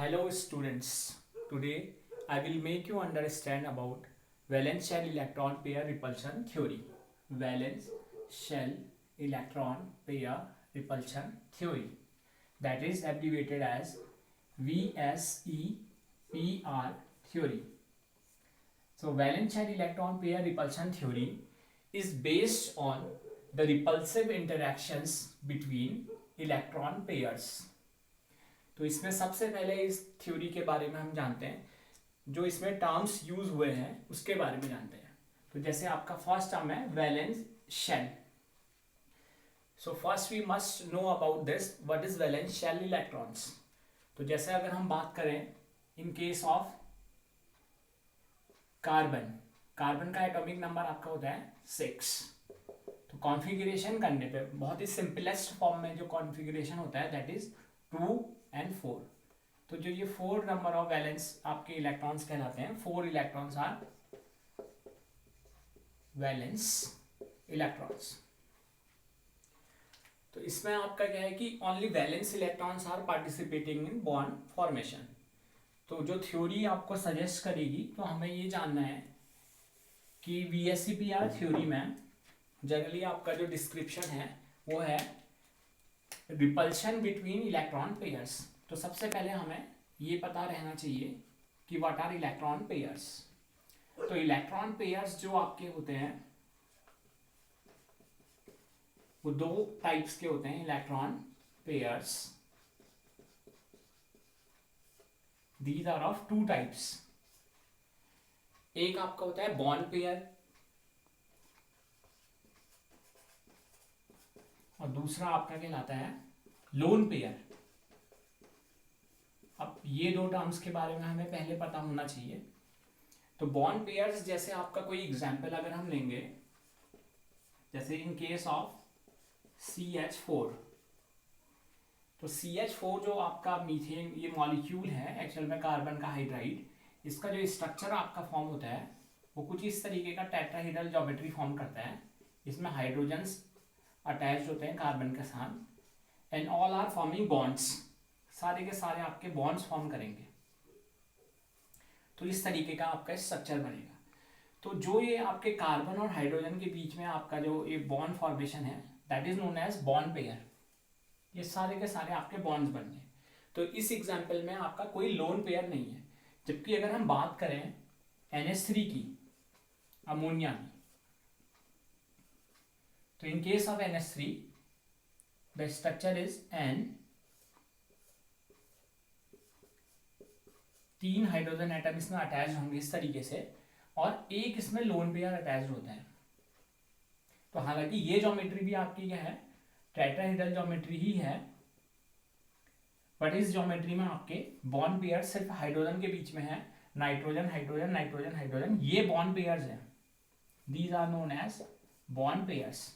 Hello students, today I will make you understand about valence shell electron pair repulsion theory. Valence shell electron pair repulsion theory, that is abbreviated as VSEPR theory. So valence shell electron pair repulsion theory is based on the repulsive interactions between electron pairs. तो इसमें सबसे पहले इस theory के बारे में हम जानते हैं, जो इसमें टर्म्स यूज हुए हैं उसके बारे में जानते हैं. तो जैसे आपका फर्स्ट टर्म है valence shell. So first we must know about this, what is valence shell electrons. तो जैसे अगर हम बात करें in case of carbon, carbon का एटॉमिक नंबर आपका होता है 6. तो कॉन्फ़िगरेशन करने पे बहुत ही सिंपलेस्ट फॉर्म में जो कॉन्फ़िगरेशन होता है दैट इज 2 and 4. तो जो ये 4 नंबर ऑफ वैलेंस आपके इलेक्ट्रॉन्स कहलाते हैं, 4 इलेक्ट्रॉन्स आर वैलेंस इलेक्ट्रॉन्स. तो इसमें आपका क्या है कि only valence electrons are participating in bond formation. तो जो थ्योरी आपको सजेस्ट करेगी, तो हमें ये जानना है कि VSEPR थ्योरी में जनरली आपका जो डिस्क्रिप्शन है वो है रिपल्शन बिटवीन इलेक्ट्रॉन पेयर्स. तो सबसे पहले हमें ये पता रहना चाहिए कि व्हाट आर इलेक्ट्रॉन पेयर्स. तो इलेक्ट्रॉन पेयर्स जो आपके होते हैं वो 2 टाइप्स के होते हैं. Electron pairs, these are of 2 types. एक आपका होता है बॉन्ड पेयर और दूसरा आपका कहलाता है लोन पेयर. अब ये 2 टर्म्स के बारे में हमें पहले पता होना चाहिए. तो बॉन्ड पेयर्स, जैसे आपका कोई एग्जांपल अगर हम लेंगे, जैसे इन केस ऑफ CH4. तो CH4 जो आपका मीथेन ये मॉलिक्यूल है एक्चुअल में कार्बन का हाइड्राइड, इसका जो स्ट्रक्चर आपका फॉर्म होता है वो कुछ इस तरीके का टेट्राहेड्रल ज्योमेट्री फॉर्म करता है. इसमें हाइड्रोजन्स अटैच्ड होते हैं कार्बन के साथ and all are forming bonds. सारे के सारे आपके बॉन्ड्स फॉर्म करेंगे. तो इस तरीके का आपका स्ट्रक्चर बनेगा. तो जो ये आपके कार्बन और हाइड्रोजन के बीच में आपका जो ये बॉन्ड फॉर्मेशन है that is known as bond pair. ये सारे के सारे आपके बॉन्ड्स बन गए. तो इस एग्जांपल में आपका कोई लोन पेयर नहीं है. जबकि अगर हम बात करें NH3 की, अमोनिया की, तो इन case of NH3 the structure is N, 3 hydrogen atom इसमें अटैच होंगे इस तरीके से और एक इसमें लोन पेयर अटैच होता है. तो हालांकि ये ज्योमेट्री भी आपकी क्या है, टेट्राहेड्रल ज्योमेट्री ही है, बट इस ज्योमेट्री में आपके बॉन्ड पेयर सिर्फ हाइड्रोजन के बीच में है. नाइट्रोजन हाइड्रोजन नाइट्रोजन हाइड्रोजन ये बॉन्ड पेयर्स हैं. These are known as bond pairs.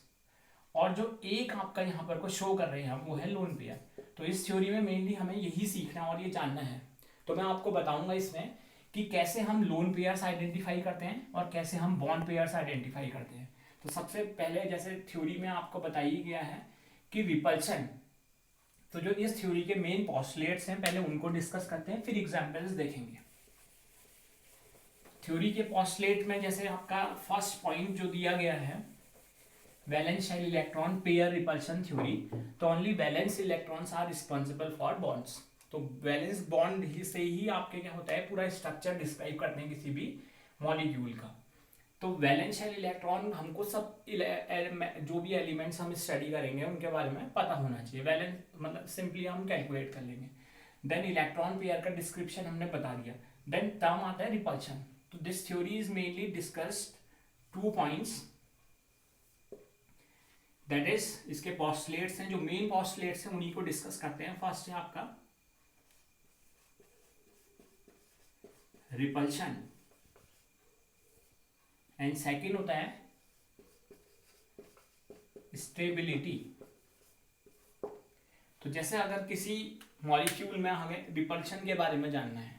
और जो एक आपका यहाँ पर को शो कर रहे हैं हम वो है लोन पेयर. तो इस थ्योरी में मेनली हमें यही सीखना और ये जानना है. तो मैं आपको बताऊंगा इसमें कि कैसे हम लोन पेयर्स आइडेंटिफाई करते हैं और कैसे हम बॉन्ड पेयर्स आइडेंटिफाई करते हैं. तो सबसे पहले जैसे थ्योरी में आपको बताया गया है कि रिपल्शन, तो जो इस थ्योरी के मेन पोस्टुलेट्स हैं पहले उनको डिस्कस करते हैं, फिर एग्जांपल्स देखेंगे. थ्योरी के पोस्टुलेट में जैसे आपका फर्स्ट पॉइंट जो दिया गया है valence shell electron pair repulsion theory, तो only valence electrons are responsible for bonds. तो वैलेंस बॉन्ड से ही आपके क्या होता है पूरा स्ट्रक्चर डिस्क्राइब करते हैं किसी भी मॉलिक्यूल का. तो वैलेंस शेल इलेक्ट्रॉन हमको सब जो भी एलिमेंट्स हम स्टडी करेंगे उनके बारे में पता होना चाहिए. वैलेंस मतलब सिंपली हम कैलकुलेट कर लेंगे. देन इलेक्ट्रॉन पेयर का डिस्क्रिप्शन हमने बता दिया. देन टर्म आता है रिपल्शन. तो this theory is mainly discussed 2 points, that is इसके पोस्टुलेट्स हैं, जो मेन पोस्टुलेट्स हैं उन्हीं को डिस्कस करते हैं. फर्स्ट है आपका रिपल्शन एंड सेकेंड होता है स्टेबिलिटी. तो जैसे अगर किसी मॉलिक्यूल में हमें रिपल्शन के बारे में जानना है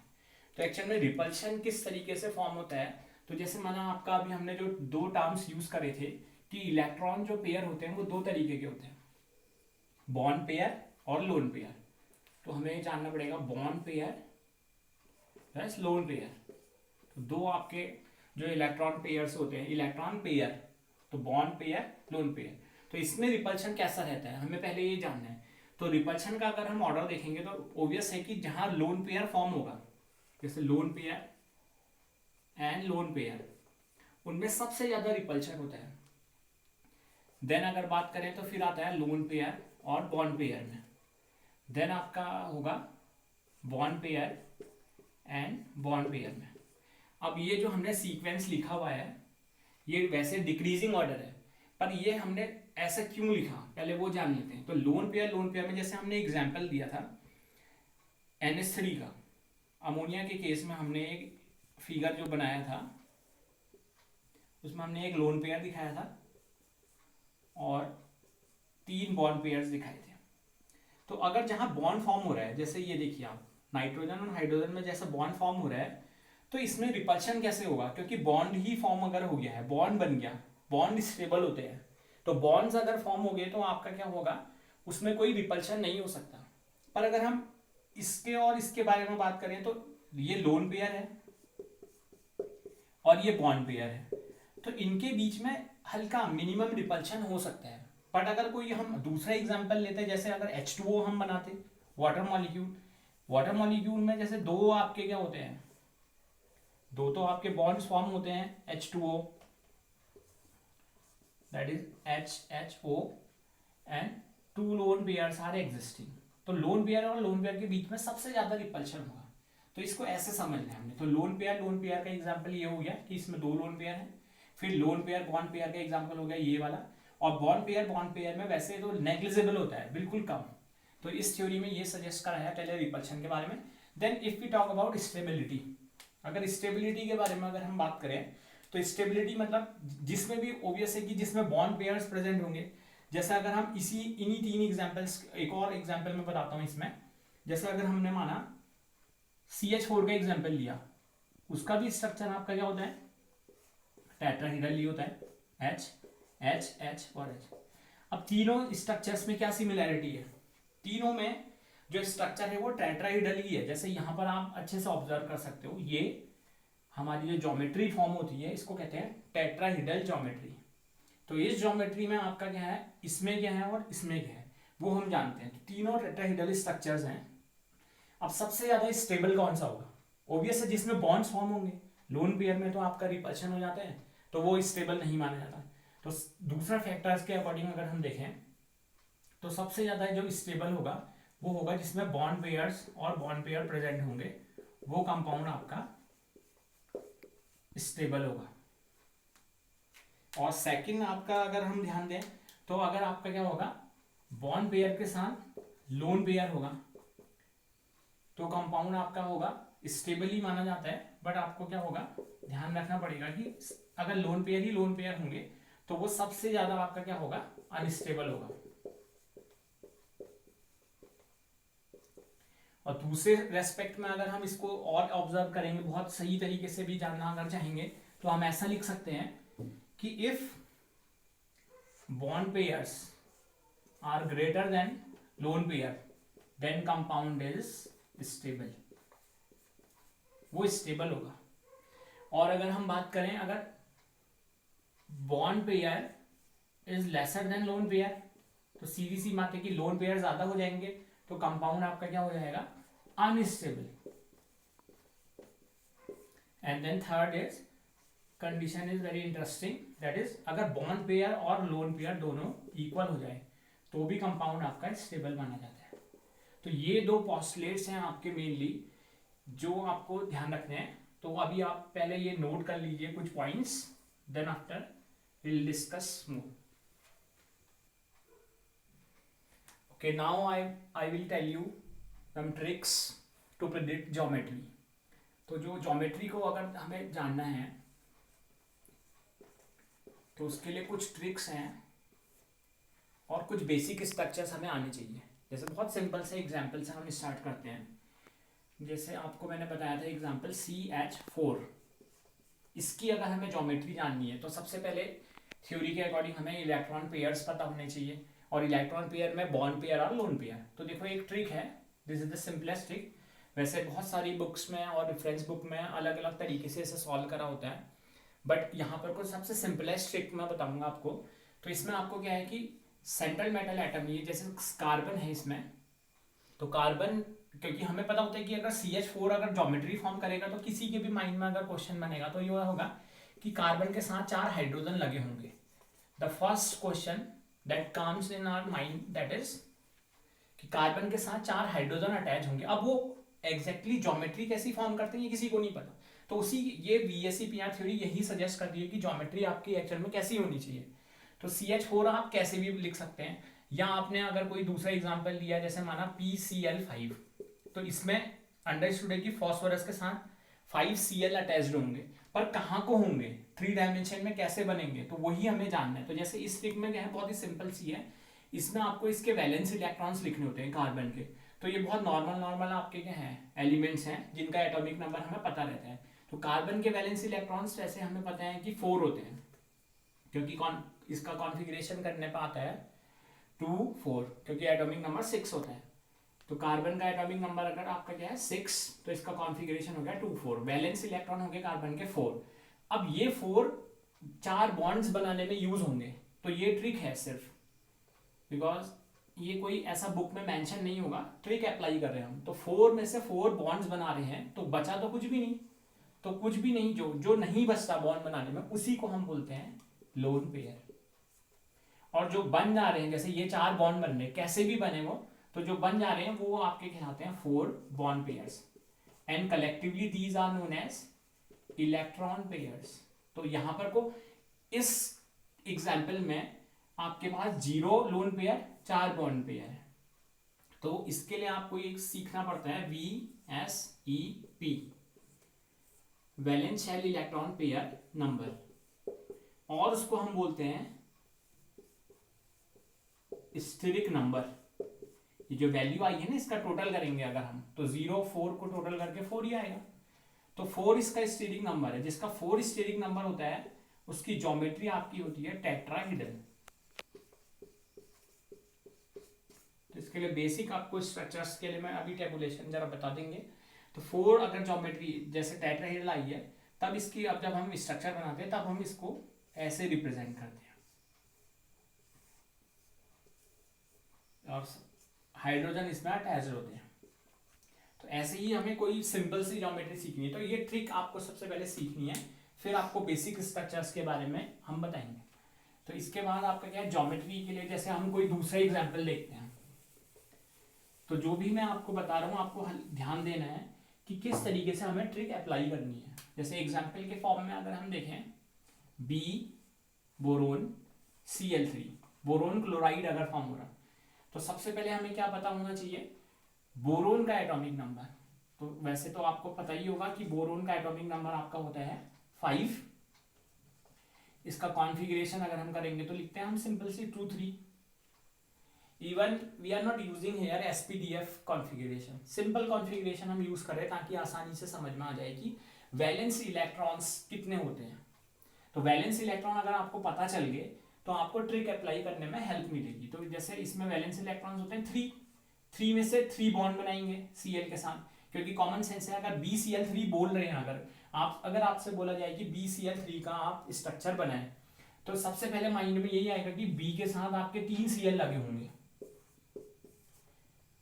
तो एक्चुअल में रिपल्शन किस तरीके से फॉर्म होता है. तो जैसे माना आपका अभी हमने जो 2 टर्म्स यूज करे थे कि इलेक्ट्रॉन जो पेयर होते हैं वो 2 तरीके के होते हैं, बॉन्ड पेयर और लोन पेयर. तो हमें जानना पड़ेगा bond pair that's loan pair. तो दो आपके जो इलेक्ट्रॉन पेयर्स होते हैं, इलेक्ट्रॉन पेयर, तो बॉन्ड पेयर, लोन पेयर। तो इसमें रिपल्शन कैसा रहता है हमें पहले ये जानना है। तो रिपल्शन का अगर हम ऑर्डर देखेंगे तो ऑब्वियस है कि जहां लोन पेयर फॉर्म होगा, जैसे lone pair and lone pair, उनमें सबसे ज्यादा रिपल्शन होता है। देन अगर बात करें तो फिर आता है लोन पेयर और बॉन्ड पेयर में। देन आपका होगा bond pair and bond pair में। अब ये जो हमने सीक्वेंस लिखा हुआ है ये वैसे डिक्रीजिंग ऑर्डर है, पर ये हमने ऐसा क्यों लिखा पहले वो जान लेते हैं। तो लोन पेयर में जैसे हमने एग्जांपल दिया था NH3 का, अमोनिया के केस में हमने एक फिगर जो बनाया था उसमें हमने एक लोन पेयर दिखाया था और 3 बॉन्ड पेयर्स दिखाए थे। तो अगर जहां बॉन्ड फॉर्म हो रहा है, जैसे ये देखिए आप नाइट्रोजन और हाइड्रोजन में जैसा बॉन्ड फॉर्म हो रहा है, तो इसमें रिपल्शन कैसे होगा, क्योंकि बॉन्ड ही फॉर्म अगर हो गया है, बॉन्ड बन गया, बॉन्ड स्टेबल होते हैं, तो बॉन्ड्स अगर फॉर्म हो गए तो आपका क्या होगा, उसमें कोई रिपल्शन नहीं हो सकता। पर अगर हम इसके और इसके बारे में बात करें तो ये लोन पेयर है और ये बॉन्ड पेयर है, तो इनके बीच में हल्का मिनिमम रिपल्शन हो सकता है। बट अगर कोई हम दूसरा एग्जांपल लेते हैं, जैसे अगर H2O हम बनाते वाटर मॉलिक्यूल में जैसे दो आपके क्या होते हैं, दो तो आपके बॉन्ड्स फॉर्म होते हैं H2O, that is HHO, and 2 lone pairs are existing. तो लोन पेयर और लोन पेयर के बीच में सबसे ज्यादा रिपल्शन होगा, तो इसको ऐसे समझना है हमने। तो लोन पेयर का एग्जांपल ये हो गया कि इसमें 2 लोन पेयर हैं। फिर लोन पेयर बॉन्ड पेयर का एग्जांपल हो गया ये वाला। और बॉन्ड पेयर में वैसे तो नेग्लिजिबल होता है, बिल्कुल कम। तो इस थ्योरी में ये सजेस्ट करा है पहले रिपल्शन के बारे में। Then if we talk about stability, अगर स्टेबिलिटी के बारे में अगर हम बात करें तो स्टेबिलिटी मतलब जिसमें भी ऑब्वियस है कि जिसमें बॉन्ड पेयर्स प्रेजेंट होंगे। जैसे अगर हम इन्हीं 3 एग्जांपल्स, एक और एग्जांपल में बताता हूं इसमें। जैसे अगर हमने माना CH4 का एग्जांपल लिया, उसका भी स्ट्रक्चर आपका क्या होता है, टेट्राहेड्रल ही होता है, H H H और H। अब तीनों स्ट्रक्चर्स में क्या सिमिलैरिटी है, तीनों में जो स्ट्रक्चर है वो टेट्राहेड्रल ही है। जैसे यहाँ पर आप अच्छे से ऑब्जर्व कर सकते हो, ये हमारी जो ज्योमेट्री फॉर्म होती है इसको कहते हैं टेट्राहेड्रल ज्योमेट्री। तो इस ज्योमेट्री में आपका क्या है, इसमें क्या है और इसमें क्या है वो हम जानते हैं। तो तीनों टेट्राहेड्रल स्ट्रक्चर्स हैं। अब सबसे ज्यादा स्टेबल कौन सा होगा, ऑब्वियस है जिसमें बॉन्ड्स फॉर्म होंगे। लोन पेयर में तो आपका रिपल्शन हो जाता है, तो वो स्टेबल नहीं माना जाता। तो दूसरा फैक्टर्स के अकॉर्डिंग अगर हम देखें तो सबसे ज्यादा जो स्टेबल होगा वो होगा जिसमें बॉन्ड पेयर्स और बॉन्ड पेयर प्रेजेंट होंगे, वो कंपाउंड आपका स्टेबल होगा। और सेकंड आपका अगर हम ध्यान दें तो अगर आपका क्या होगा, बॉन्ड पेयर के साथ लोन पेयर होगा तो कंपाउंड आपका होगा स्टेबल ही माना जाता है। बट आपको क्या होगा, ध्यान रखना पड़ेगा कि अगर लोन पेयर ही लोन पेयर होंगे तो वो सबसे ज्यादा आपका क्या होगा, अनस्टेबल होगा। और दूसरे रेस्पेक्ट में अगर हम इसको और ऑब्जर्व करेंगे, बहुत सही तरीके से भी जानना अगर चाहेंगे, तो हम ऐसा लिख सकते हैं कि if bond pairs are greater than lone pair then compound is stable, वो स्टेबल होगा। और अगर हम बात करें, अगर bond pair is lesser than lone pair, तो सीधी सी बात है कि लोन पेयर ज्यादा हो जाएंगे तो कंपाउंड आपका क्या हो जाएगा, unstable. And then third is condition is very interesting, that is अगर बॉन्ड पेयर और लोन पेयर दोनों इक्वल हो जाए तो भी कंपाउंड आपका स्टेबल माना जाता है। तो ये 2 पोस्टुलेट्स हैं आपके मेनली जो आपको ध्यान रखने हैं। तो अभी आप पहले ये नोट कर लीजिए कुछ points, then after we'll discuss more. Okay, now I will tell you some tricks to predict geometry. तो जो ज्योमेट्री को अगर हमें जानना है तो उसके लिए कुछ ट्रिक्स हैं और कुछ बेसिक स्ट्रक्चर्स हमें आने चाहिए। जैसे बहुत सिंपल से एग्जांपल से हम स्टार्ट करते हैं। जैसे आपको मैंने बताया था एग्जांपल CH4, इसकी अगर हमें ज्योमेट्री जाननी है तो सबसे पहले थ्योरी के अकॉर्डिंग हमें इलेक्ट्रॉन पेयर्स पता होने चाहिए, और इलेक्ट्रॉन पेयर में बॉन्ड पेयर और लोन पेयर। तो देखो एक ट्रिक है, this is the simplest trick. वैसे बहुत सारी बुक्स में और रेफरेंस बुक में अलग अलग तरीके से इसे सॉल्व करा होता है, बट यहाँ पर कुछ सबसे सिंपलेस्ट ट्रिक मैं बताऊंगा आपको। तो इसमें आपको क्या है कि सेंट्रल मेटल एटम, ये जैसे कार्बन है इसमें, तो कार्बन, क्योंकि हमें पता होता है कि अगर CH4 अगर ज्योमेट्री फॉर्म करेगा तो किसी के भी माइंड में अगर क्वेश्चन बनेगा तो ये होगा कि कार्बन के साथ 4 हाइड्रोजन लगे होंगे। The first question that comes in our mind that is कि कार्बन के साथ 4 हाइड्रोजन अटैच होंगे। अब वो एग्जैक्टली ज्योमेट्री कैसी फॉर्म करते हैं ये किसी को नहीं पता, तो उसी ये VSEPR थ्योरी यही सजेस्ट करती है कि ज्योमेट्री आपकी एक्चुअल में कैसी होनी चाहिए। तो CH4 आप कैसे भी लिख सकते हैं, या आपने अगर कोई दूसरा एग्जांपल लिया जैसे माना PCl5, तो इसमें अंडरस्टूड है कि फॉस्फोरस के साथ 5Cl अटैच्ड होंगे, पर कहाँ को होंगे, 3 डायमेंशन में कैसे बनेंगे, तो वही हमें जानना है। तो जैसे इस ट्रिक में क्या है, बहुत ही सिंपल सी है, इसमें आपको इसके वैलेंस इलेक्ट्रॉन्स लिखने होते हैं कार्बन के। तो ये बहुत नॉर्मल आपके क्या हैं, एलिमेंट्स हैं जिनका एटॉमिक नंबर हमें पता रहता है। तो कार्बन के वैलेंस इलेक्ट्रॉन्स वैसे हमें पता है कि 4 होते हैं, क्योंकि इसका कॉन्फ़िगरेशन करने पर आता है 2 4, क्योंकि एटॉमिक नंबर 6 होता है। तो कार्बन का एटॉमिक नंबर अगर आपका क्या है 6, तो इसका कॉन्फ़िगरेशन हो गया 2 4, वैलेंस इलेक्ट्रॉन हो गए कार्बन के 4। अब ये 4 बॉन्ड्स बनाने में यूज होंगे, तो ये ट्रिक है सिर्फ, बिकॉज ये कोई ऐसा बुक में मेंशन नहीं होगा, ट्रिक अप्लाई कर रहे हैं हम। तो 4 में से 4 बॉन्ड्स बना रहे हैं, तो बचा तो कुछ भी नहीं, तो कुछ भी नहीं, जो नहीं बचता बॉन्ड बनाने में उसी को हम बोलते हैं लोन पेयर। और जो बन जा रहे हैं, जैसे ये 4 बॉन्ड बन रहे कैसे भी बने वो, तो जो बन जा रहे हैं वो आपके कहलाते हैं 4 bond pairs, and collectively these are known as electron pairs. तो यहां पर को इस एग्जाम्पल में आपके पास 0 लोन पेयर, 4 बॉन्ड पेयर है। तो इसके लिए आपको एक सीखना पड़ता है VSEP, valence shell electron pair number, और उसको हम बोलते हैं स्टेरिक नंबर। ये जो वैल्यू आई है ना, इसका टोटल करेंगे अगर हम, तो 0 4 को टोटल करके 4 ही आएगा। तो 4 इसका स्टेरिक नंबर है, जिसका 4 स्टेरिक नंबर होता है उसकी ज्योमेट्री आपकी होती है टेट्राहेड्रल। तो इसके लिए बेसिक आपको स्ट्रक्चर्स के लिए मैं अभी टेबुलेशन जरा बता देंगे। तो 4 अगर ज्योमेट्री जैसे टेट्राहेड्रल आई है, तब इसकी अब जब हम स्ट्रक्चर बनाते हैं तब हम इसको ऐसे रिप्रेजेंट करते हैं, और हाइड्रोजन इसमें अटैच होते हैं। तो ऐसे ही हमें कोई सिंपल सी ज्योमेट्री सीखनी है, तो ये ट्रिक आपको सबसे पहले सीखनी है, फिर आपको बेसिक स्ट्रक्चर्स के बारे में हम बताएंगे। तो इसके बाद आपका क्या है, ज्योमेट्री के लिए जैसे हम कोई दूसरा एग्जाम्पल देखते हैं, तो जो भी मैं आपको बता रहा हूँ आपको ध्यान देना है कि किस तरीके से हमें ट्रिक अप्लाई करनी है। जैसे एग्जाम्पल के फॉर्म में अगर हम देखें, B boron Cl3, boron chloride अगर फॉर्म हो रहा, तो सबसे पहले हमें क्या पता होना चाहिए, बोरोन का एटॉमिक नंबर। तो वैसे तो आपको पता ही होगा कि बोरोन का एटॉमिक नंबर आपका होता है 5। इसका कॉन्फ़िगरेशन अगर हम करेंगे तो लिखते हैं हम सिंपल सी 2 3। Even we are not using here SPDF configuration, simple configuration हम यूज कर रहे हैं ताकि आसानी से समझ में आ जाए कि वैलेंस इलेक्ट्रॉन्स कितने होते हैं। तो वैलेंस इलेक्ट्रॉन अगर आपको पता चल गए तो आपको ट्रिक अप्लाई करने में हेल्प मिलेगी। तो जैसे इसमें वैलेंस इलेक्ट्रॉन्स होते हैं 3 में से 3 बॉन्ड बनाएंगे Cl के साथ, क्योंकि कॉमन सेंस है, अगर BCl3 बोल रहे हैं, अगर आपसे बोला जाए कि BCl3 का आप स्ट्रक्चर बनाएं, तो सबसे पहले माइंड में यही आएगा कि B के साथ आपके 3 Cl लगे होंगे।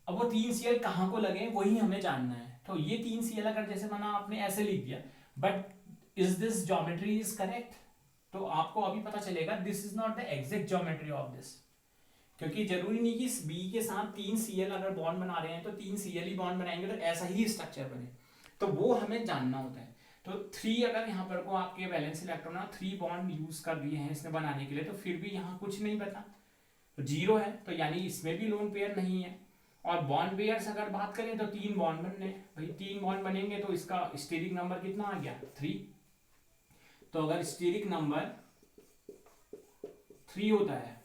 अब वो 3 Cl कहाँ को लगे वही हमें जानना है। तो ये 3 Cl अगर जैसे माना आपने ऐसे लिख दिया, but is this geometry is correct, तो आपको अभी पता चलेगा this is not the exact geometry of this, क्योंकि जरूरी नहीं कि B के साथ 3 Cl अगर बॉन्ड बना रहे हैं तो 3 Cl ही बॉन्ड बनाएंगे तो ऐसा ही स्ट्रक्चर बने, तो वो हमें जानना होता है। तो 3 अगर यहाँ पर को आपके वैलेंस इलेक्ट्रॉन 3 बॉन्ड यूज कर दिए हैं इसने बनाने के लिए, तो फिर भी यहाँ कुछ नहीं बता, तो 0 है, तो यानी इसमें भी लोन पेयर नहीं है। और बॉन्ड पेयर्स अगर बात करें तो 3 बॉन्ड बनने, भाई 3 बॉन्ड बनेंगे तो इसका स्टेरिक नंबर कितना आ गया 3। तो अगर स्टेरिक नंबर 3 होता है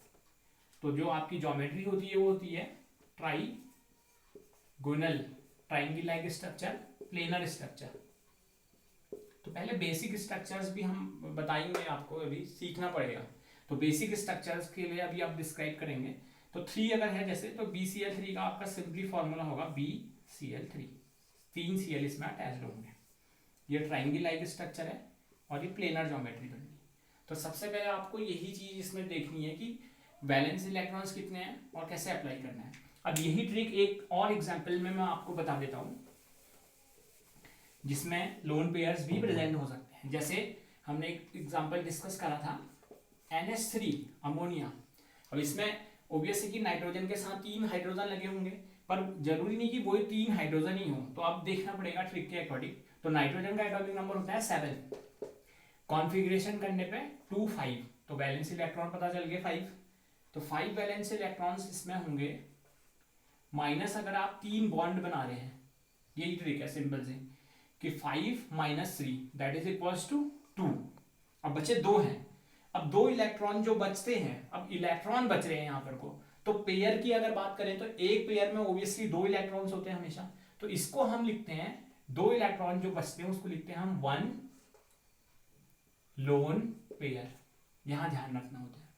तो जो आपकी ज्योमेट्री होती है वो होती है trigonal, triangle like structure, planar structure. तो पहले बेसिक स्ट्रक्चर्स भी हम बताएंगे, आपको अभी सीखना पड़ेगा। तो बेसिक स्ट्रक्चर्स के लिए अभी आप डिस्क्राइब करेंगे। तो 3 अगर है जैसे, तो BCl3 का आपका सिंपली फॉर्मूला होगा BCl3। 3 Cl इसमें अटैच्ड होंगे। ये ट्राइंगल लाइक स्ट्रक्चर है और ये प्लेनर ज्योमेट्री बन गई। तो सबसे पहले आपको यही चीज इसमें देखनी है कि वैलेंस इलेक्ट्रॉन्स कितने हैं और कैसे अप्लाई करना है। अब यही ट्रिक एक और एग्जांपल में मैं आपको बता देता हूं जिसमें लोन पेयर्स भी प्रेजेंट हो सकते हैं। जैसे हमने एक एग्जांपल डिस्कस करा था NH3 अमोनिया। अब इसमें ऑब्वियसली कि नाइट्रोजन के साथ 3 हाइड्रोजन लगे होंगे, पर जरूरी नहीं कि वो 3 हाइड्रोजन ही हो, तो आप देखना पड़ेगा ट्रिक के अकॉर्डिंग। तो नाइट्रोजन का एटॉमिक नंबर होता है 7, कॉन्फ़िगरेशन करने पे 2 5, तो वैलेंस इलेक्ट्रॉन पता चल गए 5, तो 5 वैलेंस इलेक्ट्रॉन्स इसमें होंगे माइनस, अगर आप 3 बॉन्ड बना रहे हैं, यही ट्रिक है सिंपल से कि 5 - 3 दैट इज इक्वल्स टू 2। अब बचे 2 हैं, अब 2 इलेक्ट्रॉन जो बचते हैं, अब इलेक्ट्रॉन बच रहे हैं यहाँ पर को, तो पेयर की अगर बात करें तो एक पेयर में ऑब्वियसली 2 इलेक्ट्रॉन्स होते हैं हमेशा, तो इसको हम लिखते हैं 2 इलेक्ट्रॉन जो बचते हैं उसको लिखते हैं हम 1 लोन पेयर। यहां ध्यान रखना होता है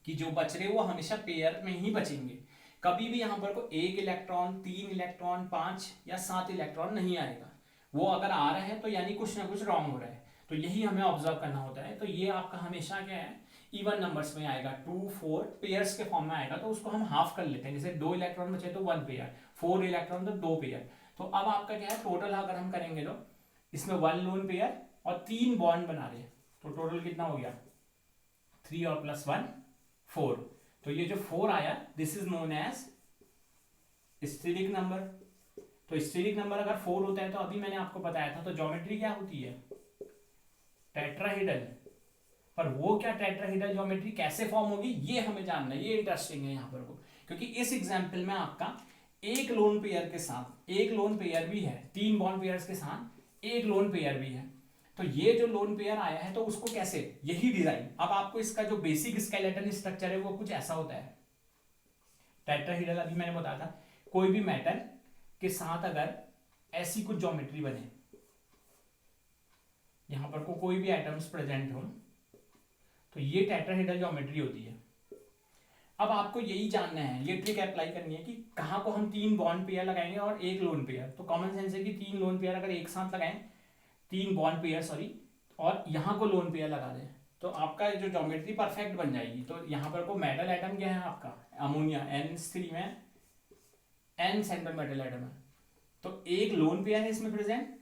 कि जो बच रहे वो हमेशा पेयर में ही बचेंगे, कभी भी यहां पर को 1 इलेक्ट्रॉन 3 इलेक्ट्रॉन 5 या 7 इलेक्ट्रॉन नहीं आएगा। वो अगर आ रहा है तो यानी कुछ ना कुछ रॉन्ग हो रहा है, तो यही हमें ऑब्जर्व करना होता है। तो ये आपका हमेशा क्या है, इवन नंबर्स में आएगा, 2 4 पेयर्स के फॉर्म में आएगा, तो उसको हम हाफ कर लेते हैं। जैसे 2 इलेक्ट्रॉन बचे तो 1 पेयर, 4 इलेक्ट्रॉन तो 2 पेयर। तो अब आपका क्या है, टोटल अगर हम करेंगे तो इसमें 1 लोन पेयर और 3 बॉन्ड बना रहे हैं, तो टोटल कितना हो गया 3 और +1 4। तो ये जो 4 आया this is known as steric number. तो स्टेरिक नंबर अगर 4 होता है तो अभी मैंने आपको बताया था, तो ज्योमेट्री क्या होती है टेट्राहेड्रल। पर वो क्या टेट्राहेड्रल ज्योमेट्री कैसे फॉर्म होगी ये हमें जानना है, ये इंटरेस्टिंग है यहाँ पर को, क्योंकि इस एग्जाम्पल में आपका एक लोन पेयर के साथ एक लोन पेयर भी है, 3 बॉन्ड पेयर्स के साथ एक लोन पेयर भी है। तो ये जो लोन पेयर आया है तो उसको कैसे, यही डिजाइन। अब आपको इसका जो बेसिक स्केलेटन स्ट्रक्चर है वो कुछ ऐसा होता है टेट्राहेड्रल। अभी मैंने बताया था कोई भी मेटल के साथ अगर ऐसी कुछ ज्योमेट्री बने, यहां पर कोई भी एटम्स प्रेजेंट हो, तो ये टेट्राहेड्रल ज्योमेट्री होती है। अब आपको यही जानना है, ये ट्रिक अप्लाई करनी है कि कहां को हम 3 बॉन्ड पेयर लगाएंगे और एक लोन पेयर। तो कॉमन सेंस है कि 3 लोन पेयर अगर एक साथ लगाएं, 3 बॉन्ड पेयर सॉरी, और यहां को लोन पेयर लगा दें, तो आपका जो ज्योमेट्री परफेक्ट बन जाएगी। तो यहां पर को मेटल एटम क्या है आपका अमोनिया, NH3 में N सेंट्रल मेटल एटम है, तो एक लोन पेयर है इसमें प्रेजेंट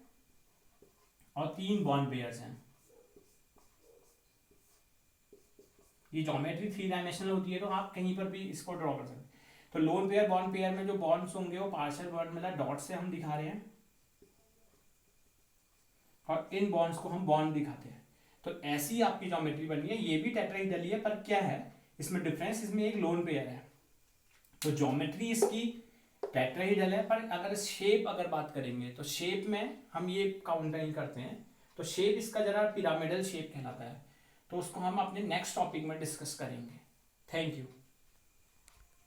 और 3 बॉन्ड पेयर्स हैं। ये ज्योमेट्री 3 डायमेंशनल होती है, तो आप कहीं पर भी इसको ड्रॉ कर सकते हैं। तो लोन पेयर बॉन्ड पेयर में जो बॉन्ड्स होंगे वो पार्शियल बॉन्ड मतलब डॉट से हम दिखा रहे हैं, और इन बॉन्ड्स को हम बॉन्ड दिखाते हैं। तो ऐसी आपकी ज्योमेट्री बनी है, ये भी टेट्राहेड्रल ही है, पर क्या है इसमें डिफरेंस, इसमें एक लोन पेयर है। तो ज्योमेट्री इसकी टेट्राहेड्रल है, पर अगर शेप अगर बात करेंगे तो शेप में हम ये काउंट नहीं करते हैं, तो शेप इसका जरा पिरामिडल शेप कहलाता है। तो उसको हम अपने नेक्स्ट टॉपिक में डिस्कस करेंगे। Thank you.